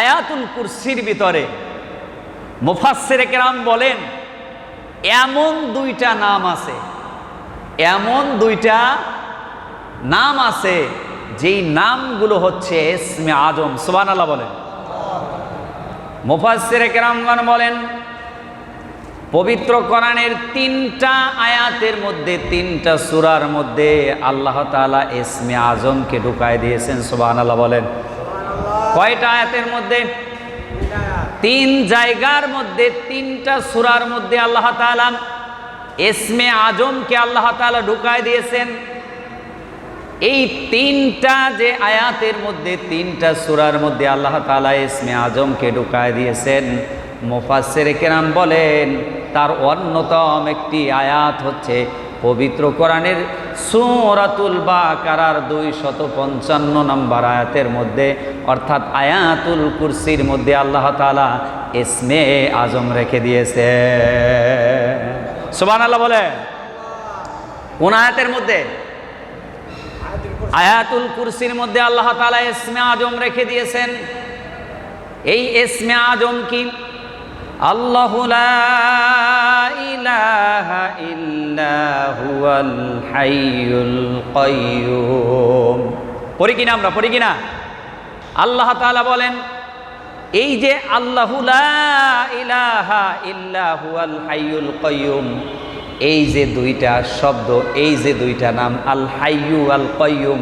আয়াতুল কুরসির ভিতরে মুফাসসিরে কেরাম বলেন এমন দুইটা নাম আছে, এমন দুইটা নাম আছে যেই নামগুলো হচ্ছে ইসমে আজম। সুবহানাল্লাহ বলেন। মুফাসসিরে কেরামগণ বলেন পবিত্র কোরআনের 3টা আয়াতের মধ্যে 3টা সূরার মধ্যে আল্লাহ তাআলা ইসমে আজমকে ঢুকায় দিয়েছেন। সুবহানাল্লাহ বলেন। কয়টা আয়াতের মধ্যে? 3 জায়গার মধ্যে 3টা সূরার মধ্যে আল্লাহ তাআলা ইসমে আজমকে আল্লাহ তাআলা ঢুকায় দিয়েছেন। এই 3টা যে আয়াতের মধ্যে 3টা সূরার মধ্যে আল্লাহ তাআলা ইসমে আজমকে ঢুকায় দিয়েছেন, মুফাসসিরে কেরাম বলেন তার অন্যতম একটি আয়াত হচ্ছে পবিত্র কোরআনের সূরাতুল বাকারার 255 নম্বর আয়াতের মধ্যে, অর্থাৎ আয়াতুল কুরসির মধ্যে আল্লাহ তাআলা ইসমে আজম রেখে দিয়েছে। সুবহানাল্লাহ বলে। কোন আয়াতের মধ্যে? আয়াতুল কুরসির মধ্যে আল্লাহ তাআলা ইসমে আজম রেখে দিয়েছেন। এই ইসমে আজম কি? আল্লাহু লা ইলাহা ইল্লা হুয়াল হাইয়ুল কাইয়্যুম। পড়ি কিনা আমরা? পড়ি কিনা? আল্লাহ তাআলা বলেন এই যে আল্লাহু লা ইলাহা ইল্লা হুয়াল হাইয়ুল কাইয়্যুম, এই যে দুইটা শব্দ, এই যে দুইটা নাম আল হাইয়ু আল কাইয়্যুম,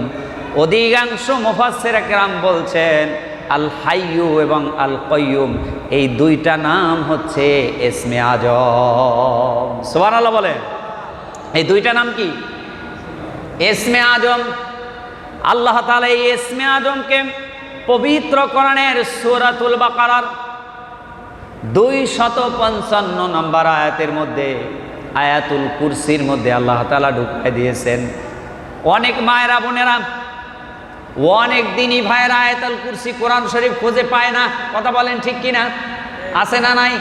অধিকাংশ মুফাসসিরে কেরাম বলছেন আল হাইয়ু এবং আল কাইয়্যুম এই দুইটা নাম হচ্ছে ইসমে আজম। সুবহানাল্লাহ বলে। এই দুইটা নাম কি? ইসমে আজম। আল্লাহ তাআলা এই ইসমে আজমকে পবিত্র কোরআনের সূরাতুল বাকারার 255 নম্বর আয়াতের মধ্যে আয়াতুল কুরসির মধ্যে আল্লাহ তাআলা ঢুকিয়ে দিয়েছেন। অনেক মায়েরা বোনেরা, অনেক দিনই ভাইরা আয়াতুল কুরসি কোরআন শরীফ খুঁজে পায় না। কথা বলেন ঠিক কিনা? আছে না নাই?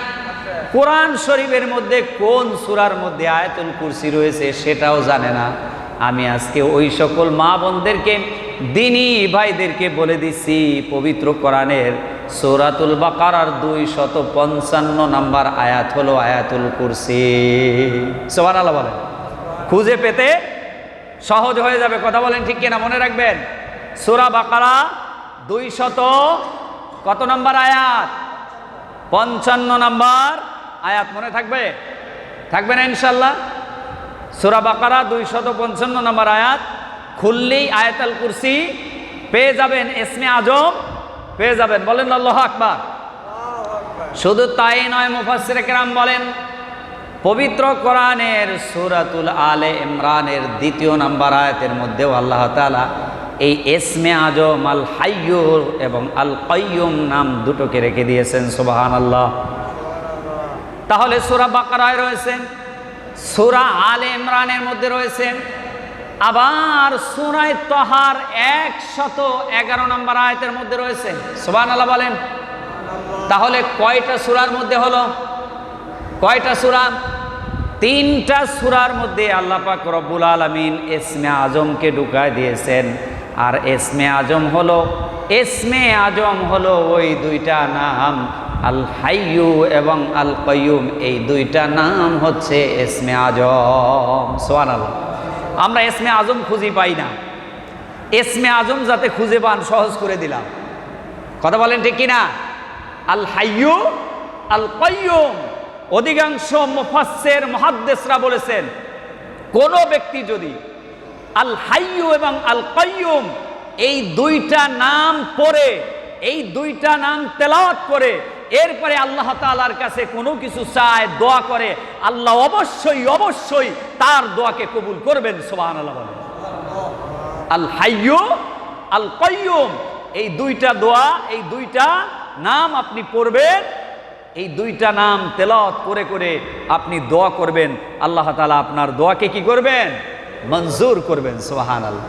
কোরআন শরীফের মধ্যে কোন সূরার মধ্যে আয়াতুল কুরসি রয়েছে সেটাও জানে না। আমি আজকে ওই সকল মা বোনদেরকে, দিনী ভাইদেরকে বলে দিচ্ছি পবিত্র কোরআনের সূরাতুল বাকারার 255 নম্বর আয়াত হলো আয়াতুল কুরসি। সুবহানাল্লাহ বলেন। খুঁজে পেতে সহজ হয়ে যাবে। কথা বলেন ঠিক কিনা? মনে রাখবেন সূরা বাকারা 200 কত নম্বর আয়াত? 55 নম্বর আয়াত। মনে থাকবে? থাকবে না ইনশাআল্লাহ? সূরা বাকারা 255 নম্বর আয়াত খুললেই আয়াতুল কুরসি পেয়ে যাবেন, ইসমে আজম পেয়ে যাবেন। বলেন আল্লাহু আকবার। শুধু তাই নয়, মুফাসসিরে কেরাম বলেন পবিত্র কোরআনের সূরাতুল আলে ইমরানের 2 নম্বর আয়াতের মধ্যেও আল্লাহ তাআলা এই ইসমে আজম আল হাইয়্যু এবং আল কাইয়্যুম নাম দুটোকে রেখে দিয়েছেন। সুবহানাল্লাহ। তাহলে সূরা বাকারায় রয়েছে, সূরা আলে ইমরানের মধ্যে রয়েছে, আবার সূরা তাহার 111 নম্বর আয়াতের মধ্যে রয়েছে। সুবহানাল্লাহ বলেন। তাহলে কয়টা সূরার মধ্যে হলো? কয়টা সূরা? 3টা সূরার মধ্যে আল্লাহ পাক রব্বুল আলামিন ইসমে আজমকে ঢুকায় দিয়েছেন। আর ইসমে আজম হলো ওই দুইটা নাম আল হাইয়ু এবং আল কাইয়্যুম। এই দুইটা নাম হচ্ছে ইসমে আজম। সুবহানাল্লাহ। আমরা ইসমে আজম খুঁজে পাই না। ইসমে আজম যাতে খুঁজে পান সহজ করে দিলাম। কথা বলেন ঠিক কিনা? আল হাইয়ু আল কাইয়্যুম। অধিকাংশ মুফাসসির মুহাদ্দিসরা বলেছেন কোন ব্যক্তি যদি আল হাইয়ু এবং আল কাইয়্যুম এই দুইটা নাম পড়ে, এই দুইটা নাম তেলাওয়াত করে, এরপরে আল্লাহ তাআলার কাছে কোনো কিছু চায়, দোয়া করে, আল্লাহ অবশ্যই তার দোয়াকে কবুল করবেন। সুবহানাল্লাহ বলেন। আল হাইয়ু আল কাইয়্যুম এই দুইটা দোয়া, এই দুইটা নাম আপনি পড়বেন, এই দুইটা নাম তেলাওয়াত করে করে আপনি দোয়া করবেন, আল্লাহ তাআলা আপনার দোয়াকে কি করবেন? মঞ্জুর করবেন। সুবহানাল্লাহ।